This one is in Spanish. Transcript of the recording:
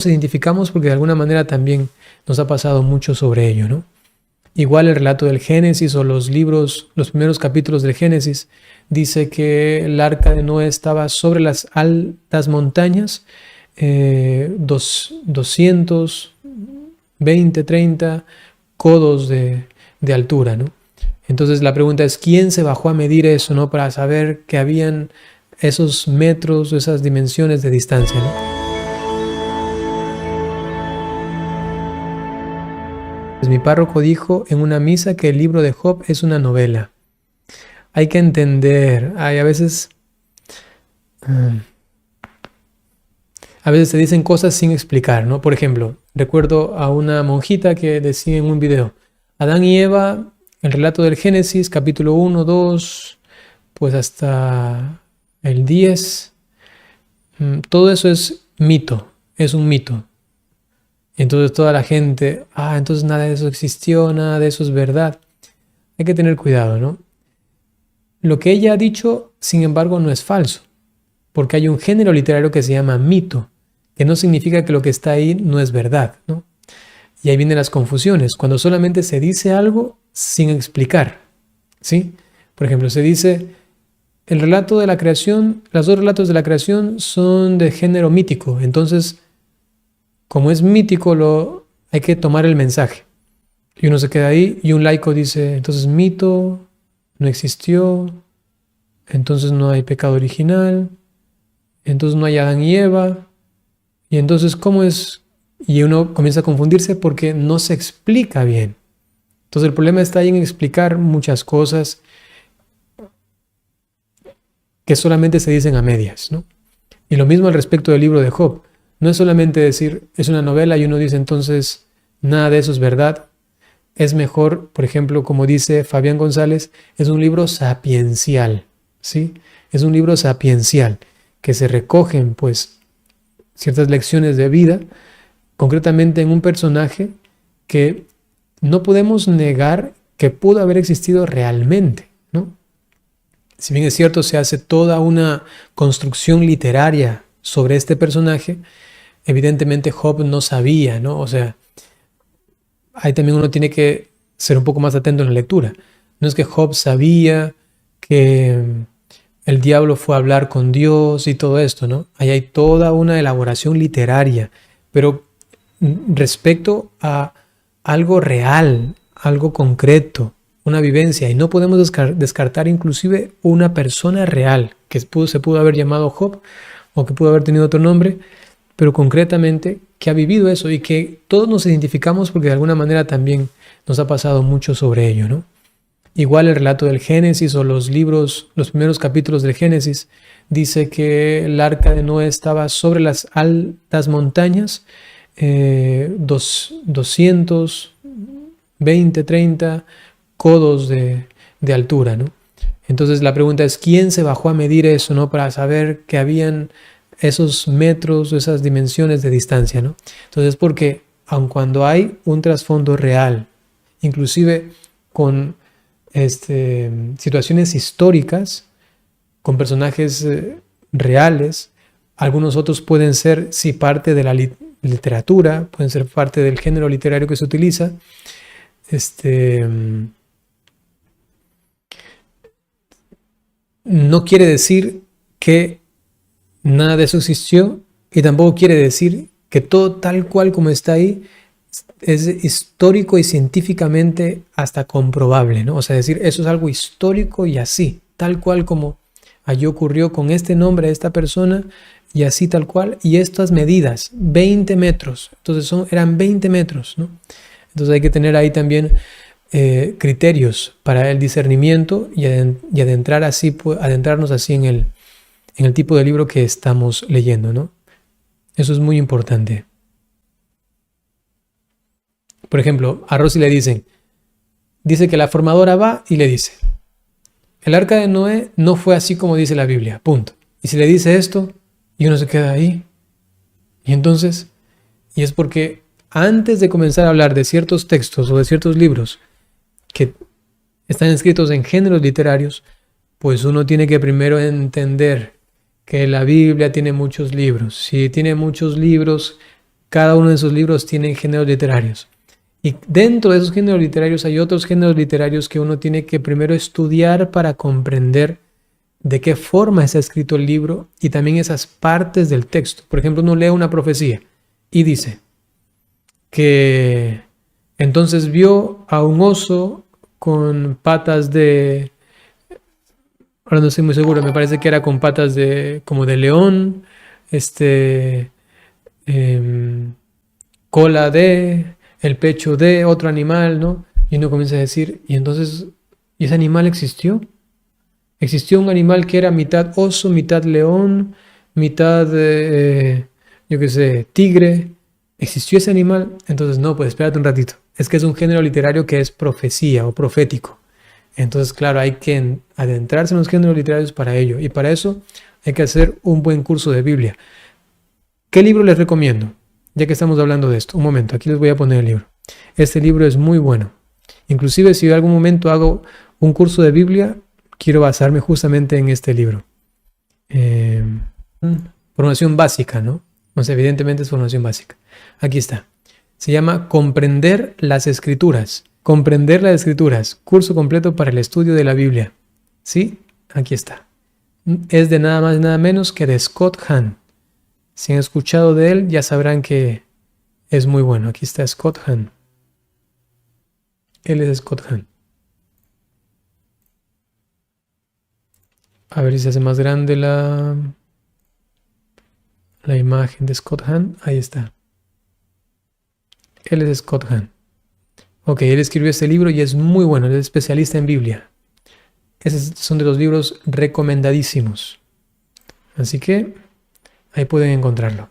identificamos porque de alguna manera también nos ha pasado mucho sobre ello, ¿no? Igual el relato del Génesis o los libros, los primeros capítulos del Génesis, dice que el arca de Noé estaba sobre las altas montañas, 220, 30 codos de altura, ¿no? Entonces la pregunta es, ¿quién se bajó a medir eso, ¿no? Para saber que habían esos metros, esas dimensiones de distancia, ¿no? Mi párroco dijo en una misa que el libro de Job es una novela. Hay que entender, a veces se dicen cosas sin explicar, ¿no? Por ejemplo, recuerdo a una monjita que decía en un video, Adán y Eva, el relato del Génesis, capítulo 1, 2, pues hasta el 10, todo eso es mito, es un mito. Entonces toda la gente, entonces nada de eso existió, nada de eso es verdad. Hay que tener cuidado, ¿no? Lo que ella ha dicho, sin embargo, no es falso, porque hay un género literario que se llama mito, que no significa que lo que está ahí no es verdad, ¿no? Y ahí vienen las confusiones, cuando solamente se dice algo sin explicar, ¿sí? Por ejemplo, se dice, el relato de la creación, los dos relatos de la creación son de género mítico, entonces como es mítico, hay que tomar el mensaje. Y uno se queda ahí y un laico dice, entonces mito, no existió, entonces no hay pecado original, entonces no hay Adán y Eva, y entonces ¿cómo es? Y uno comienza a confundirse porque no se explica bien. Entonces el problema está ahí en explicar muchas cosas que solamente se dicen a medias, ¿no? Y lo mismo al respecto del libro de Job. No es solamente decir, es una novela y uno dice entonces nada de eso es verdad. Es mejor, por ejemplo, como dice Fabián González, es un libro sapiencial, ¿sí? Es un libro sapiencial, que se recogen pues ciertas lecciones de vida, concretamente en un personaje que no podemos negar que pudo haber existido realmente, ¿no? Si bien es cierto, se hace toda una construcción literaria sobre este personaje, evidentemente Job no sabía, ¿no? O sea, ahí también uno tiene que ser un poco más atento en la lectura. No es que Job sabía que el diablo fue a hablar con Dios y todo esto, ¿no? Ahí hay toda una elaboración literaria, pero respecto a algo real, algo concreto, una vivencia, y no podemos descartar inclusive una persona real que se pudo haber llamado Job o que pudo haber tenido otro nombre, pero concretamente que ha vivido eso y que todos nos identificamos porque de alguna manera también nos ha pasado mucho sobre ello, ¿no? Igual el relato del Génesis o los libros, los primeros capítulos del Génesis, dice que el arca de Noé estaba sobre las altas montañas, 220, 30 codos de altura, ¿no? Entonces la pregunta es, ¿quién se bajó a medir eso, ¿no? Para saber que habían esos metros, esas dimensiones de distancia, ¿no? Entonces, porque aun cuando hay un trasfondo real, inclusive con situaciones históricas, con personajes reales, algunos otros pueden ser, sí, parte de la literatura, pueden ser parte del género literario que se utiliza, no quiere decir que nada de eso existió y tampoco quiere decir que todo tal cual como está ahí es histórico y científicamente hasta comprobable, ¿no? O sea, decir eso es algo histórico y así, tal cual como allí ocurrió con este nombre de esta persona y así tal cual, y estas medidas, 20 metros, entonces eran 20 metros, ¿no? Entonces hay que tener ahí también criterios para el discernimiento y adentrarnos así en el tipo de libro que estamos leyendo, ¿no? Eso es muy importante. Por ejemplo, a Rosy le dice que la formadora va y le dice, el arca de Noé no fue así como dice la Biblia, punto. Y si le dice esto, y uno se queda ahí, y entonces, y es porque antes de comenzar a hablar de ciertos textos o de ciertos libros que están escritos en géneros literarios, pues uno tiene que primero entender que la Biblia tiene muchos libros. Si tiene muchos libros, Cada uno de esos libros tiene géneros literarios. Y dentro de esos géneros literarios hay otros géneros literarios que uno tiene que primero estudiar para comprender de qué forma está escrito el libro y también esas partes del texto. Por ejemplo, uno lee una profecía y dice que entonces vio a un oso con patas de... Ahora no estoy muy seguro, me parece que era con patas de como de león, em, cola de, el pecho de otro animal, ¿no? Y uno comienza a decir, y entonces, ¿y ese animal existió? Existió un animal que era mitad oso, mitad león, mitad, yo qué sé, tigre. ¿Existió ese animal? Entonces, no, pues espérate un ratito. Es que es un género literario que es profecía o profético. Entonces, claro, hay que adentrarse en los géneros literarios para ello. Y para eso hay que hacer un buen curso de Biblia. ¿Qué libro les recomiendo? Ya que estamos hablando de esto. Un momento, aquí les voy a poner el libro. Este libro es muy bueno. Inclusive si en algún momento hago un curso de Biblia, quiero basarme justamente en este libro. Formación básica, ¿no? O sea, evidentemente es formación básica. Aquí está. Se llama Comprender las Escrituras. Comprender las Escrituras. Curso completo para el estudio de la Biblia. ¿Sí? Aquí está. Es de nada más y nada menos que de Scott Hahn. Si han escuchado de él, ya sabrán que es muy bueno. Aquí está Scott Hahn. Él es Scott Hahn. A ver si se hace más grande la imagen de Scott Hahn. Ahí está. Él es Scott Hahn. Ok, él escribió este libro y es muy bueno. Él es especialista en Biblia. Esos son de los libros recomendadísimos. Así que ahí pueden encontrarlo.